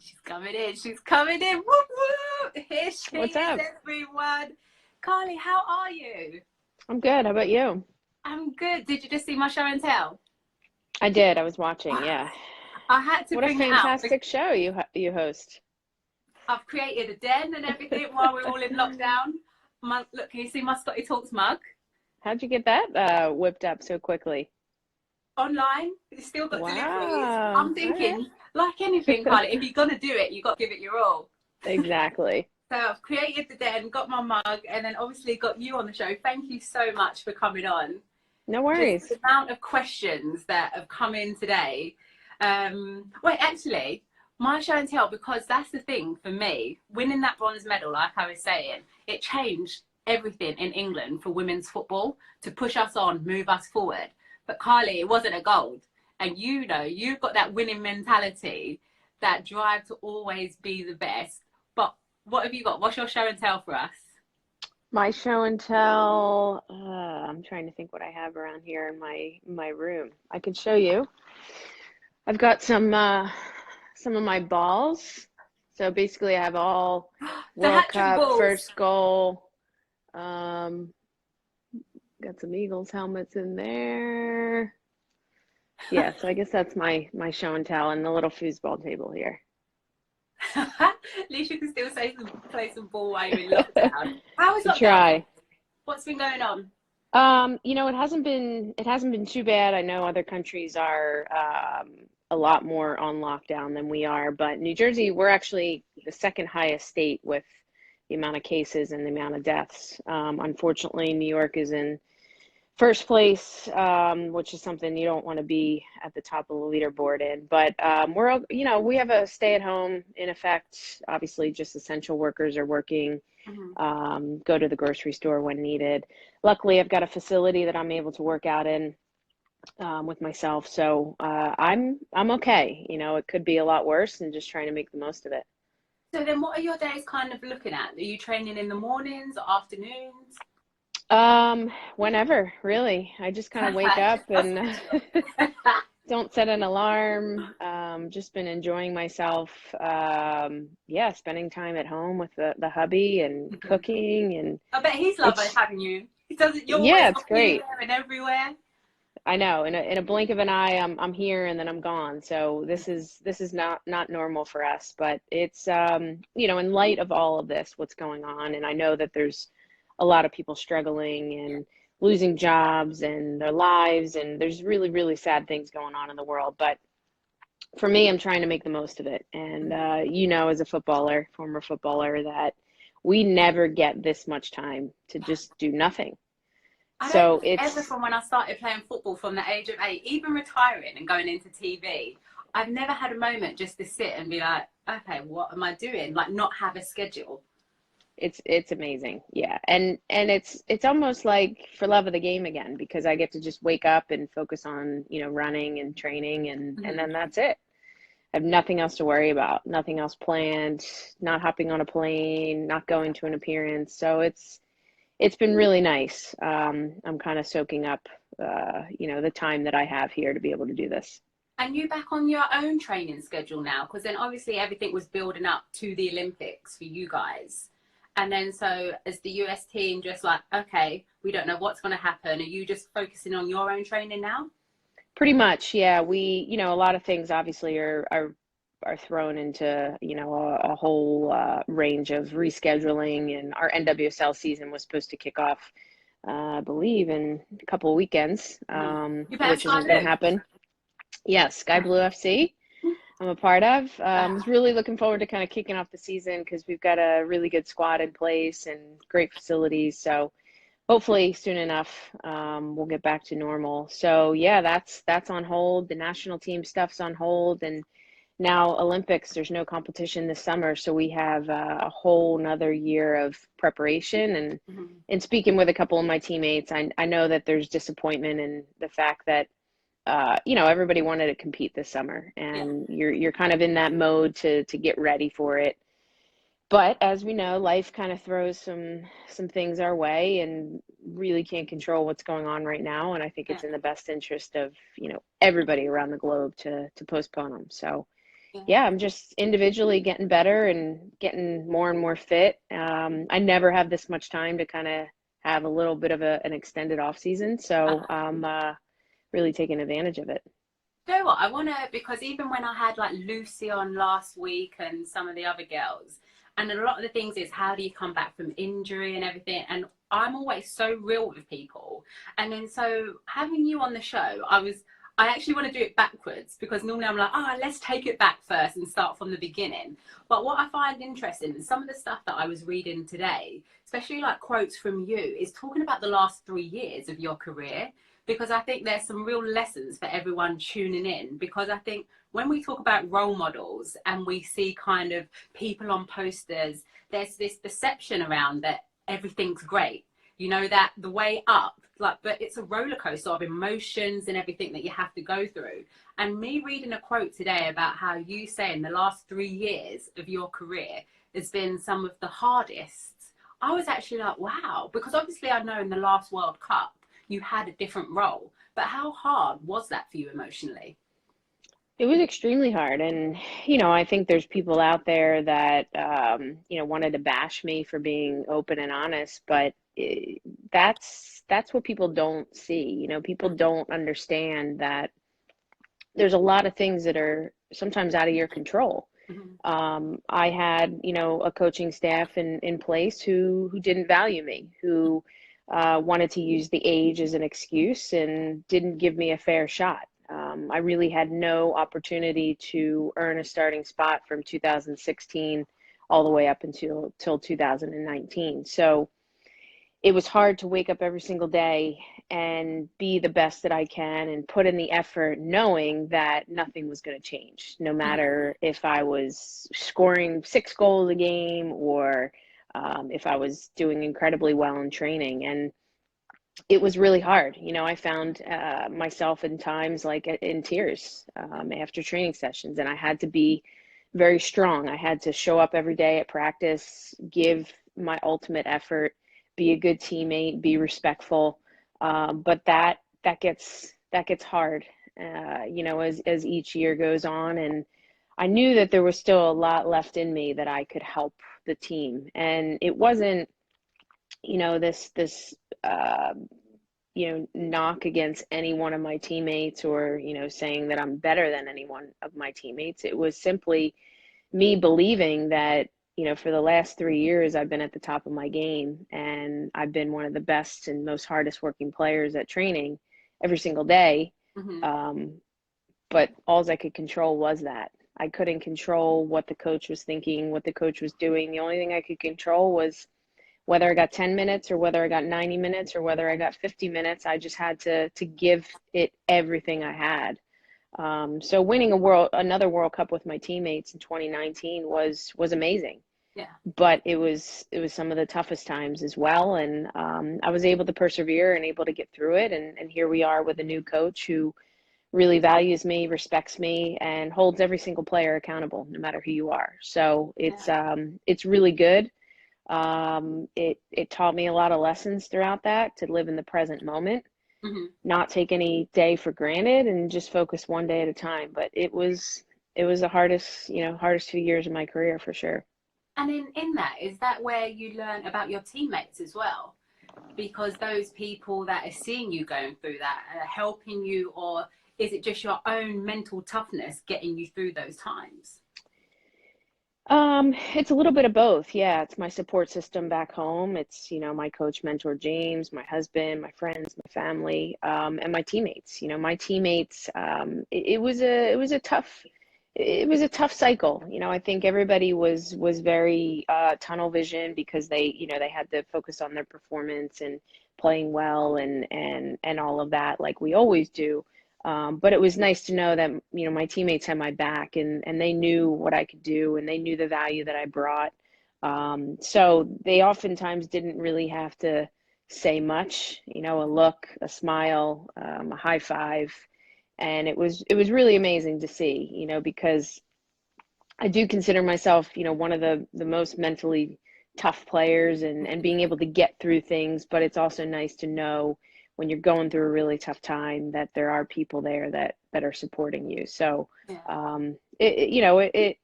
She's coming in. She's coming in. Whoop, whoop. Here she What's is, up? everyone. Carli, how are you? I'm good. How about you? I'm good. Did you just see my show and tell? I did. I was watching. Yeah. I had to What a bring it out. fantastic show you host. I've created a den and everything while we're all in lockdown. Look, can you see my Scottie Talks mug? How'd you get that whipped up so quickly? Online. It's still got deliveries. Wow. I'm All right. thinking, like anything, Carli, if you're going to do it, you've got to give it your all. Exactly. So I've created the den, got my mug, and then obviously got you on the show. Thank you so much for coming on. No Just worries. the amount of questions that have come in today. Wait, actually, my show and tell, because that's the thing for me, winning that bronze medal, like I was saying, it changed everything in England for women's football to push us on, move us forward. But Carli, it wasn't a gold. And you know, you've got that winning mentality, that drive to always be the best. But what have you got? What's your show and tell for us? My show and tell. I'm trying to think what I have around here in my room. I could show you. I've got some of my balls. So basically, I have all The World hat-trick Cup, balls. first goal. Got some Eagles helmets in there. Yeah, so I guess that's my show and tell, and the little foosball table here. At least you can still play some ball while you're in lockdown. How is lockdown? Try. What's been going on? It hasn't been too bad. I know other countries are a lot more on lockdown than we are, but New Jersey, we're actually the second highest state with the amount of cases and the amount of deaths. Unfortunately, New York is in first place, which is something you don't want to be at the top of the leaderboard in. But we have a stay-at-home in effect. Obviously, just essential workers are working. Go to the grocery store when needed. Luckily, I've got a facility that I'm able to work out in with myself, so I'm okay. It could be a lot worse, and just trying to make the most of it. So then, what are your days kind of looking at? Are you training in the mornings or afternoons? Whenever, really. I just kind of wake up and don't set an alarm. Just been enjoying myself. Spending time at home with the hubby and cooking, and I bet he's loving having you. He doesn't. You're yeah, always it's great. here and everywhere. I know. In a blink of an eye, I'm here and then I'm gone. So this is not normal for us. But it's in light of all of this, what's going on, and I know that there's a lot of people struggling and losing jobs and their lives, and there's really, really sad things going on in the world. But for me, I'm trying to make the most of it. And as a former footballer, that we never get this much time to just do nothing. So ever from when I started playing football from the age of 8, even retiring and going into TV, I've never had a moment just to sit and be like, okay, what am I doing? Like, not have a schedule. It's amazing. Yeah. And it's almost like for love of the game again, because I get to just wake up and focus on, running and training, and then that's it. I have nothing else to worry about, nothing else planned, not hopping on a plane, not going to an appearance. So it's been really nice. I'm kind of soaking up, the time that I have here to be able to do this. And you back on your own training schedule now? Because then obviously everything was building up to the Olympics for you guys. And then so as the US team, just like, okay, we don't know what's going to happen. Are you just focusing on your own training now? Pretty much, yeah. We, a lot of things obviously are thrown into, a whole range of rescheduling, and our NWSL season was supposed to kick off, I believe, in a couple of weekends, which isn't going to happen. Yes, Sky Blue FC. I'm a part of. I was really looking forward to kind of kicking off the season because we've got a really good squad in place and great facilities. So hopefully soon enough, we'll get back to normal. So yeah, that's on hold. The national team stuff's on hold, and now Olympics, there's no competition this summer. So we have a whole nother year of preparation. And speaking with a couple of my teammates, I know that there's disappointment in the fact that everybody wanted to compete this summer, and you're kind of in that mode to get ready for it. But as we know, life kind of throws some things our way, and really can't control what's going on right now. And I think it's in the best interest of, everybody around the globe to postpone them. So yeah, I'm just individually getting better and getting more and more fit. I never have this much time to kind of have a little bit of an extended off season, so I'm really taking advantage of it. You know what? I want to, because even when I had like Lucy on last week and some of the other girls, and a lot of the things is how do you come back from injury and everything. And I'm always so real with people. And then so having you on the show, I actually want to do it backwards because normally I'm like, oh, let's take it back first and start from the beginning. But what I find interesting is some of the stuff that I was reading today, especially like quotes from you, is talking about the last 3 years of your career, because I think there's some real lessons for everyone tuning in. Because I think when we talk about role models and we see kind of people on posters, there's this perception around that everything's great, you know, that the way up, like, but it's a roller coaster of emotions and everything that you have to go through. And me reading a quote today about how you say in the last 3 years of your career has been some of the hardest, I was actually like, wow, because obviously I know in the last World Cup you had a different role, but how hard was that for you emotionally? It was extremely hard, and I think there's people out there that wanted to bash me for being open and honest, but that's what people don't see. People don't understand that there's a lot of things that are sometimes out of your control. Mm-hmm. I had, a coaching staff in place who didn't value me, who wanted to use the age as an excuse and didn't give me a fair shot. I really had no opportunity to earn a starting spot from 2016 all the way up until 2019. So it was hard to wake up every single day and be the best that I can and put in the effort, knowing that nothing was going to change, no matter if I was scoring 6 goals a game or if I was doing incredibly well in training. And it was really hard. I found myself in times like in tears after training sessions, and I had to be very strong. I had to show up every day at practice, give my ultimate effort, be a good teammate, be respectful. But that gets hard, as each year goes on. And I knew that there was still a lot left in me that I could help the team. And it wasn't, this knock against any one of my teammates or, saying that I'm better than any one of my teammates. It was simply me believing that, for the last 3 years, I've been at the top of my game and I've been one of the best and most hardest working players at training every single day. Mm-hmm. But all I could control was that. I couldn't control what the coach was thinking, what the coach was doing. The only thing I could control was whether I got 10 minutes or whether I got 90 minutes or whether I got 50 minutes. I just had to give it everything I had. So winning another World Cup with my teammates in 2019 was amazing. Yeah. But it was some of the toughest times as well. And I was able to persevere and able to get through it. And here we are with a new coach who really values me, respects me, and holds every single player accountable, no matter who you are. So it's really good. It taught me a lot of lessons throughout that, to live in the present moment, Mm-hmm. not take any day for granted, and just focus one day at a time. But it was the hardest few years of my career for sure. And in that, is that where you learn about your teammates as well? Because those people that are seeing you going through that are helping you, or is it just your own mental toughness getting you through those times? It's a little bit of both. Yeah, it's my support system back home. It's, my coach, mentor James, my husband, my friends, my family, and my teammates. My teammates, it was a tough cycle. I think everybody was very tunnel vision because they had to focus on their performance and playing well and all of that, like we always do. But it was nice to know that, my teammates had my back and they knew what I could do and they knew the value that I brought. So they oftentimes didn't really have to say much, a look, a smile, a high five. And it was really amazing to see, because I do consider myself, one of the most mentally tough players and being able to get through things. But it's also nice to know when you're going through a really tough time that there are people there that are supporting you. So Yeah. it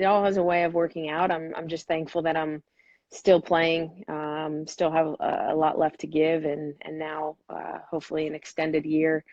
all has a way of working out. I'm just thankful that I'm still playing, still have a lot left to give, and now hopefully an extended year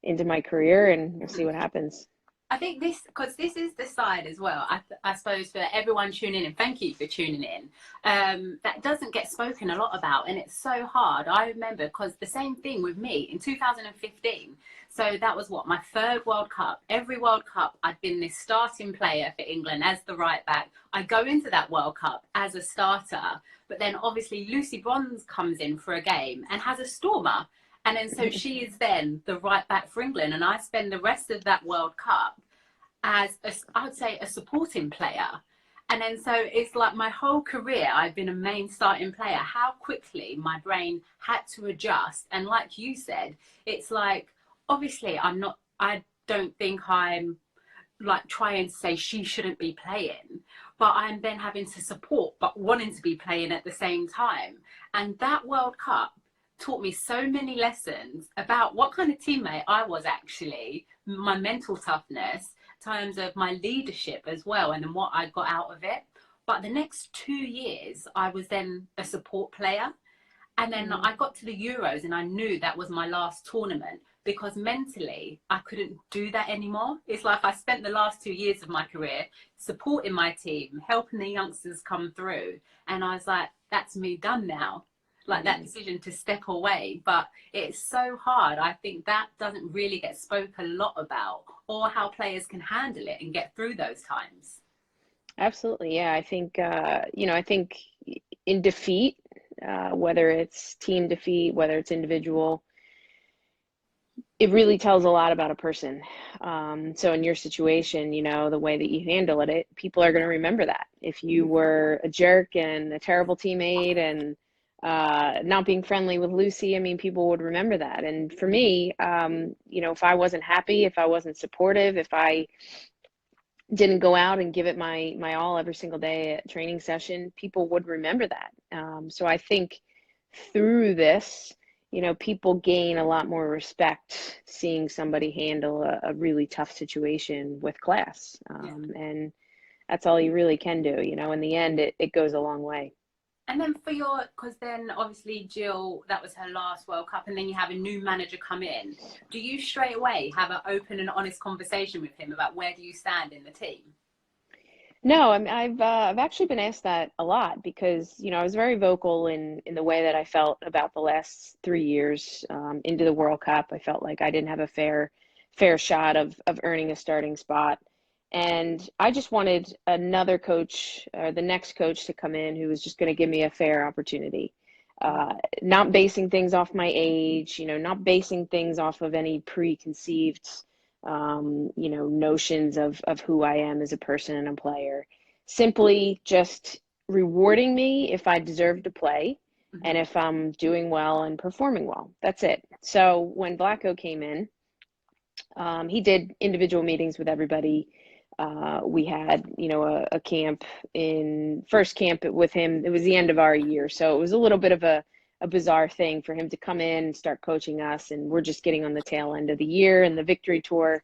into my career, and we'll see what happens. I think this, because this is the side as well, I suppose for everyone tuning in, thank you for tuning in, that doesn't get spoken a lot about, and it's so hard. I remember, because the same thing with me in 2015, so that was what, my third World Cup. Every World Cup I'd been this starting player for England as the right back. I go into that World Cup as a starter, but then obviously Lucy Bronze comes in for a game and has a stormer. And then so she is then the right back for England. And I spend the rest of that World Cup as, I would say, a supporting player. And then so it's like my whole career, I've been a main starting player. How quickly my brain had to adjust. And like you said, it's like, obviously I don't think I'm like trying to say she shouldn't be playing, but I'm then having to support, but wanting to be playing at the same time. And that World Cup taught me so many lessons about what kind of teammate I was actually, my mental toughness, terms of my leadership as well, and then what I got out of it. But the next 2 years, I was then a support player. And then I got to the Euros and I knew that was my last tournament, because mentally I couldn't do that anymore. It's like I spent the last 2 years of my career supporting my team, helping the youngsters come through. And I was like, that's me done now. Like that decision to step away. But it's so hard. I think that doesn't really get spoke a lot about, or how players can handle it and get through those times. Absolutely, yeah. I think I think in defeat, whether it's team defeat, whether it's individual, it really tells a lot about a person. So in your situation, the way that you handle it, people are going to remember that. If you were a jerk and a terrible teammate and not being friendly with Lucy, I mean, people would remember that. And for me, if I wasn't happy, if I wasn't supportive, if I didn't go out and give it my all every single day at training session, people would remember that. So I think through this, people gain a lot more respect seeing somebody handle a really tough situation with class. And that's all you really can do. In the end, it goes a long way. And then because then obviously Jill, that was her last World Cup, and then you have a new manager come in. Do you straight away have an open and honest conversation with him about where do you stand in the team? No, I mean, I've actually been asked that a lot because, I was very vocal in the way that I felt about the last 3 years into the World Cup. I felt like I didn't have a fair shot of earning a starting spot. And I just wanted another coach, or the next coach, to come in who was just going to give me a fair opportunity. Not basing things off my age, not basing things off of any preconceived, notions of who I am as a person and a player. Simply just rewarding me if I deserve to play and if I'm doing well and performing well. That's it. So when Blacko came in, he did individual meetings with everybody. We had, a camp first camp with him. It was the end of our year. So it was a little bit of a bizarre thing for him to come in and start coaching us. And we're just getting on the tail end of the year and the victory tour,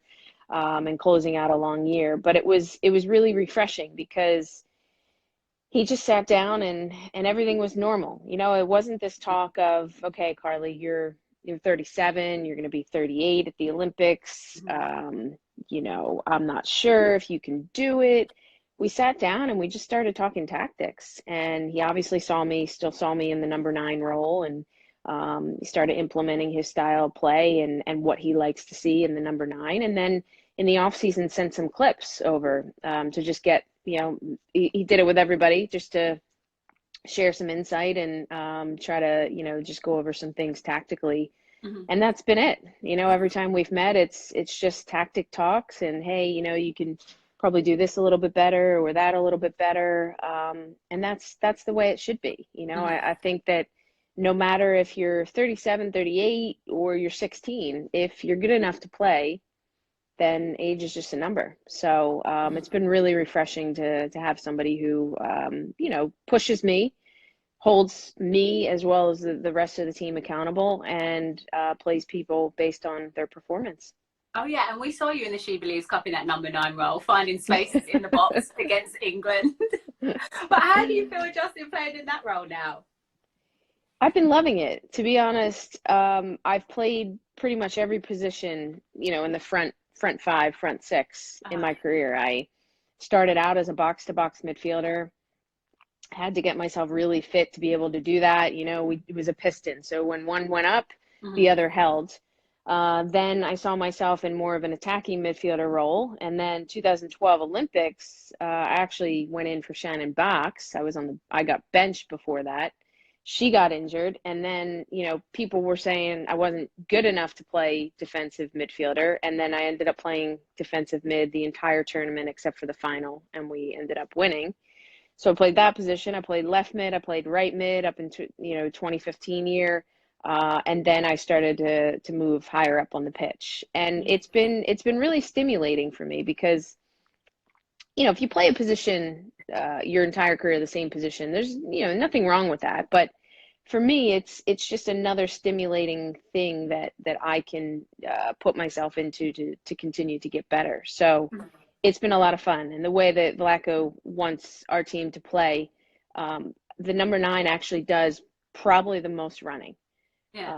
and closing out a long year. But it was really refreshing because he just sat down and everything was normal. It wasn't this talk of, okay, Carli, you're 37, you're going to be 38 at the Olympics. I'm not sure if you can do it. We sat down and we just started talking tactics. And he obviously still saw me in the number 9 role. And he started implementing his style of play and what he likes to see in the number 9. And then in the off season, sent some clips over to just get, he did it with everybody just to share some insight and try to, just go over some things tactically. And that's been it. Every time we've met, it's just tactic talks and, hey, you can probably do this a little bit better or that a little bit better. And that's the way it should be. I think that no matter if you're 37, 38, or you're 16, if you're good enough to play, then age is just a number. So it's been really refreshing to have somebody who, pushes me, holds me as well as the rest of the team accountable, and plays people based on their performance. Oh yeah, and we saw you in the She Believes Cup in that number 9 role, finding spaces in the box against England. But how do you feel adjusting playing in that role now? I've been loving it, to be honest. I've played pretty much every position, in the front five, front six in Uh-huh. my career. I started out as a box to box midfielder, had to get myself really fit to be able to do that. It was a piston. So when one went up, the Mm-hmm. other held. Then I saw myself in more of an attacking midfielder role. And then 2012 Olympics, I actually went in for Shannon Box. I got benched before that. She got injured. And then, people were saying I wasn't good enough to play defensive midfielder. And then I ended up playing defensive mid the entire tournament except for the final. And we ended up winning. So I played that position. I played left mid. I played right mid up into 2015 year, and then I started to move higher up on the pitch. And it's been really stimulating for me because if you play a position your entire career, the same position, there's nothing wrong with that. But for me, it's just another stimulating thing that I can put myself into to continue to get better. So it's been a lot of fun. And the way that Vlaco wants our team to play, the number 9 actually does probably the most running, Yeah.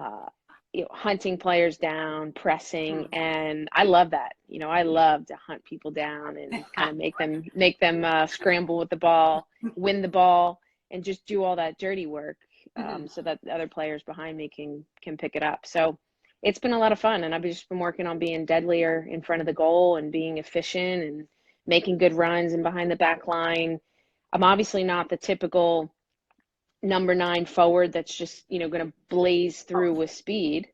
uh, hunting players down, pressing, Mm. and I love that. I love to hunt people down and kind of make them scramble with the ball, win the ball, and just do all that dirty work, Mhm. so that the other players behind me can pick it up. So it's been a lot of fun, and I've just been working on being deadlier in front of the goal and being efficient and making good runs and behind the back line. I'm obviously not the typical number 9 forward that's just going to blaze through with speed.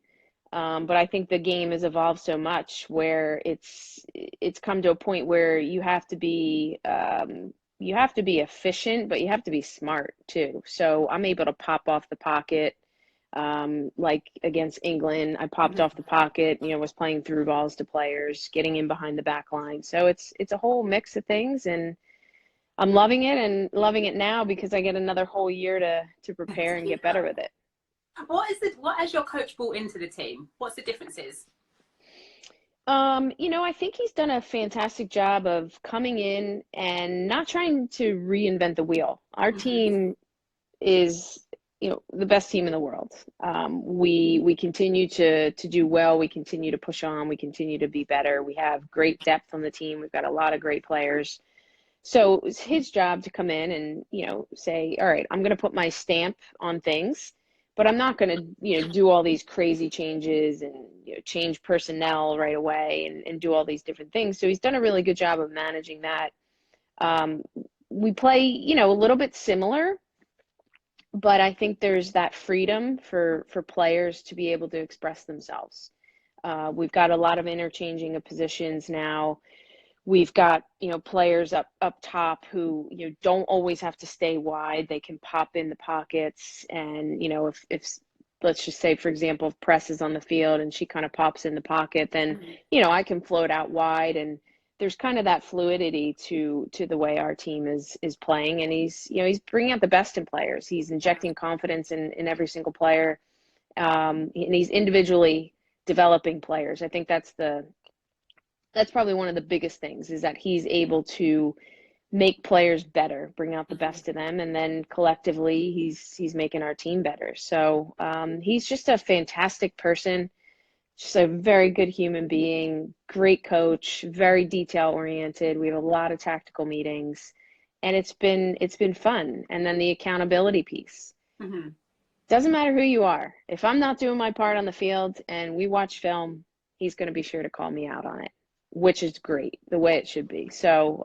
But I think the game has evolved so much where it's come to a point where you have to be efficient, but you have to be smart too. So I'm able to pop off the pocket. Like against England, I popped Mhm. off the pocket, was playing through balls to players, getting in behind the back line. So it's a whole mix of things, and I'm loving it and loving it now because I get another whole year to prepare To and keep get better up. with it. What has your coach brought into the team? What's the differences? I think he's done a fantastic job of coming in and not trying to reinvent the wheel. Our Mhm. team is, the best team in the world. We continue to do well. We continue to push on. We continue to be better. We have great depth on the team. We've got a lot of great players. So it's his job to come in and, say, all right, I'm going to put my stamp on things, but I'm not going to, do all these crazy changes and, change personnel right away and do all these different things. So he's done a really good job of managing that. Um, we play, a little bit similar, but I think there's that freedom for players to be able to express themselves. We've got a lot of interchanging of positions now. We've got, players up top who, don't always have to stay wide. They can pop in the pockets and, if let's just say, for example, if Press is on the field and she kind of pops in the pocket, then, Mhm. I can float out wide, and there's kind of that fluidity to the way our team is playing. And he's bringing out the best in players. He's injecting confidence in every single player. And he's individually developing players. I think that's probably one of the biggest things, is that he's able to make players better, bring out the Mhm. best of them, and then collectively he's making our team better. So he's just a fantastic person, just a very good human being, great coach, very detail oriented. We have a lot of tactical meetings, and it's been fun. And then the accountability piece. Mhm. Doesn't matter who you are. If I'm not doing my part on the field and we watch film, he's going to be sure to call me out on it, which is great, the way it should be. So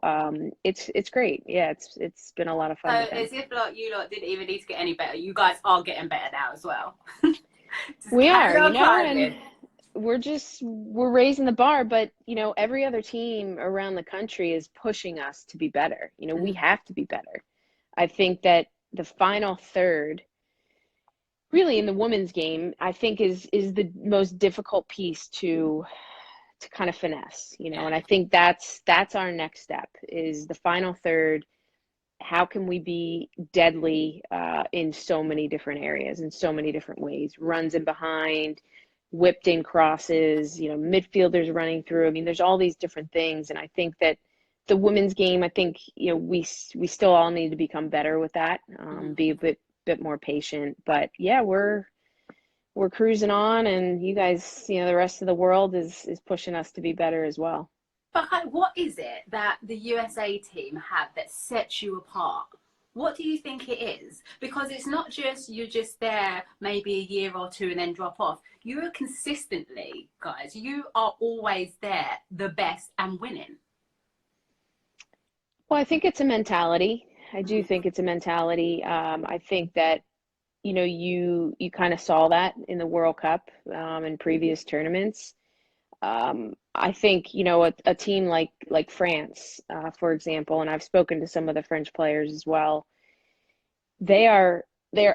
it's great. Yeah, it's been a lot of So fun with him. as if like you lot didn't even need to get any better. You guys are getting better now as well. Just We carry are, on and climbing. we're raising the bar, but every other team around the country is pushing us to be better. We Mhm. have to be better. I think that the final third, really in the women's game, I think is the most difficult piece to kind of finesse, Yeah. and I think that's our next step, is the final third. How can we be deadly in so many different areas, in so many different ways? Runs in behind, whipped in crosses, midfielders running through. I mean, there's all these different things. And I think that the women's game, I think, we still all need to become better with that, be a bit more patient. But yeah, we're cruising on, and you guys, the rest of the world is pushing us to be better as well. But what is it that the USA team have that sets you apart? What do you think it is? Because it's not just you're just there maybe a year or two and then drop off. You are consistently, guys, you are always there, the best and winning. Well, I think it's a mentality. I do think it's a mentality. I think that, you kind of saw that in the World Cup, in previous tournaments. I think, a team like France, for example, and I've spoken to some of the French players as well. They're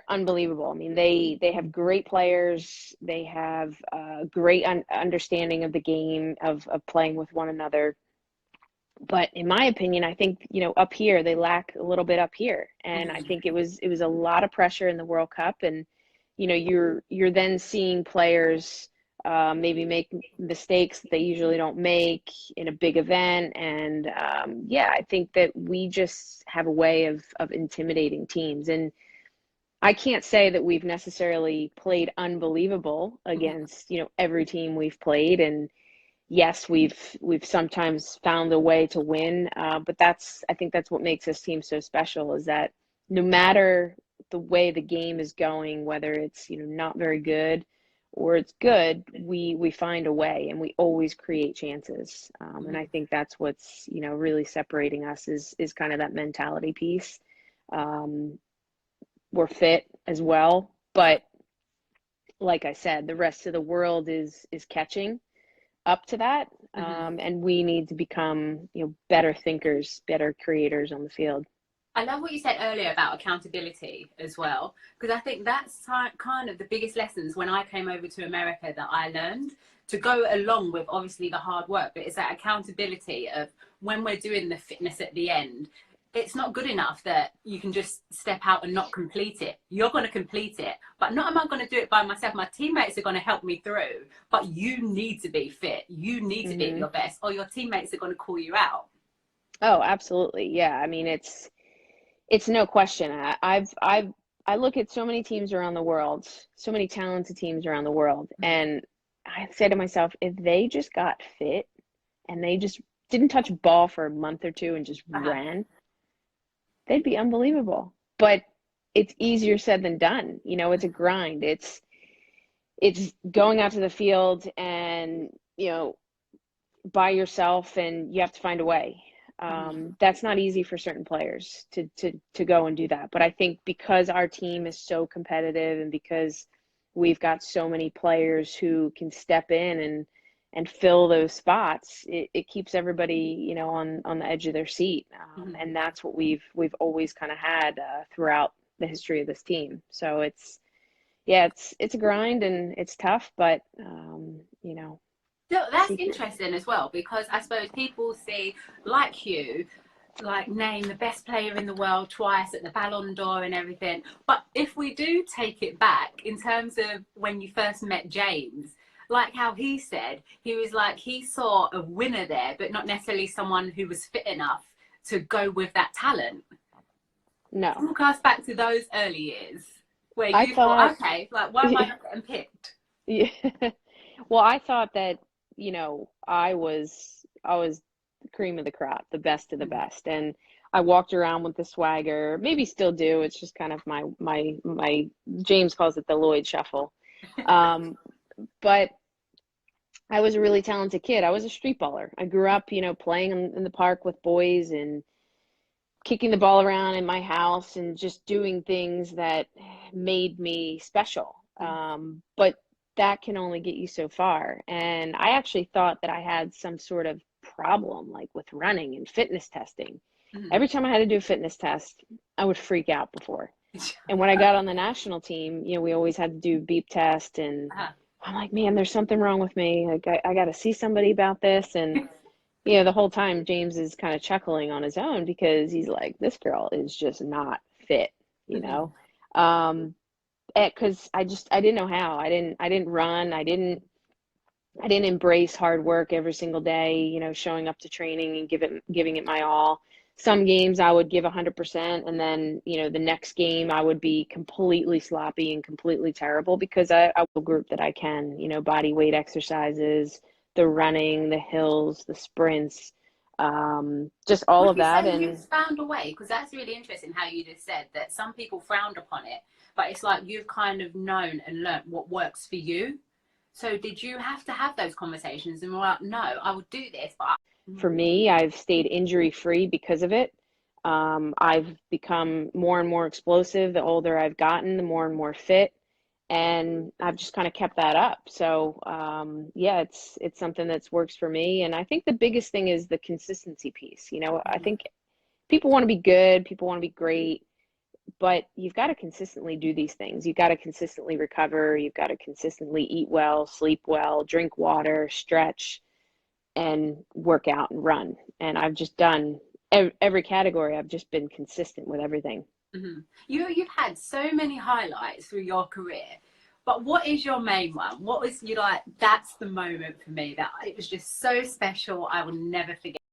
unbelievable. I mean, they have great players. They have a great understanding of the game, of playing with one another. But in my opinion, I think, up here, they lack a little bit up here. And I think it was a lot of pressure in the World Cup. And, you're then seeing players maybe make mistakes that they usually don't make in a big event. And I think that we just have a way of intimidating teams. And I can't say that we've necessarily played unbelievable against, every team we've played. And yes, we've sometimes found a way to win, but I think that's what makes this team so special, is that no matter the way the game is going, whether it's not very good or it's good, we find a way, and we always create chances. And I think that's what's really separating us is kind of that mentality piece. We're fit as well, but like I said, the rest of the world is catching up to that, and we need to become better thinkers, better creators on the field. I love what you said earlier about accountability as well, because I think that's kind of the biggest lessons when I came over to America that I learned, to go along with obviously the hard work, but it's that accountability of when we're doing the fitness at the end. It's not good enough that you can just step out and not complete it. You're going to complete it, but not am I going to do it by myself. My teammates are going to help me through, but you need to be fit. You need to be at your best, or your teammates are going to call you out. Oh, absolutely. Yeah. I mean, it's no question. I look at so many teams around the world, so many talented teams around the world, and I say to myself, if they just got fit and they just didn't touch a ball for a month or two and just ran, they'd be unbelievable. But it's easier said than done. It's a grind. It's going out to the field and, by yourself, and you have to find a way. That's not easy for certain players to go and do that. But I think because our team is so competitive, and because we've got so many players who can step in and fill those spots, it keeps everybody, on the edge of their seat. And that's what we've always kind of had throughout the history of this team. So it's a grind, and it's tough, but So that's interesting as well, because I suppose people see, like you, name the best player in the world twice at the Ballon d'Or and everything. But if we do take it back in terms of when you first met James, like how he said, he was like, he saw a winner there, but not necessarily someone who was fit enough to go with that talent. No. Talk us back to those early years where you thought, okay, why am I not getting picked? Yeah. Well, I thought that, I was the cream of the crop, the best of the best. And I walked around with the swagger, maybe still do. It's just kind of my James calls it the Lloyd shuffle. But I was a really talented kid. I was a street baller. I grew up, playing in the park with boys and kicking the ball around in my house and just doing things that made me special. But that can only get you so far. And I actually thought that I had some sort of problem, like with running and fitness testing. Every time I had to do a fitness test, I would freak out before. And when I got on the national team, we always had to do beep test, and I'm like, man, there's something wrong with me. Like I got to see somebody about this. And the whole time James is kind of chuckling on his own, because he's like, this girl is just not fit, Because I didn't know how. I didn't run. I didn't embrace hard work every single day, you know, showing up to training and giving it my all. Some games I would give 100%, and then, you know, the next game I would be completely sloppy and completely terrible because I will group that I can, you know, body weight exercises, the running, the hills, the sprints, just all Would of you that. say you've And found a way? Because that's really interesting how you just said that some people frowned upon it, but it's like you've kind of known and learnt what works for you. So did you have to have those conversations and were like, no, I will do this, but for me, I've stayed injury free because of it. I've become more and more explosive. The older I've gotten, the more and more fit, and I've just kind of kept that up. So yeah, it's something that's works for me. And I think the biggest thing is the consistency piece. You know, I think people want to be good, people want to be great, but you've got to consistently do these things. You've got to consistently recover. You've got to consistently eat well, sleep well, drink water, stretch, and work out and run. And I've just done every category. I've just been consistent with everything. mm-hmm. You've had so many highlights through your career, but what is your main one? What was you like? That's the moment for me that it was just so special. I will never forget.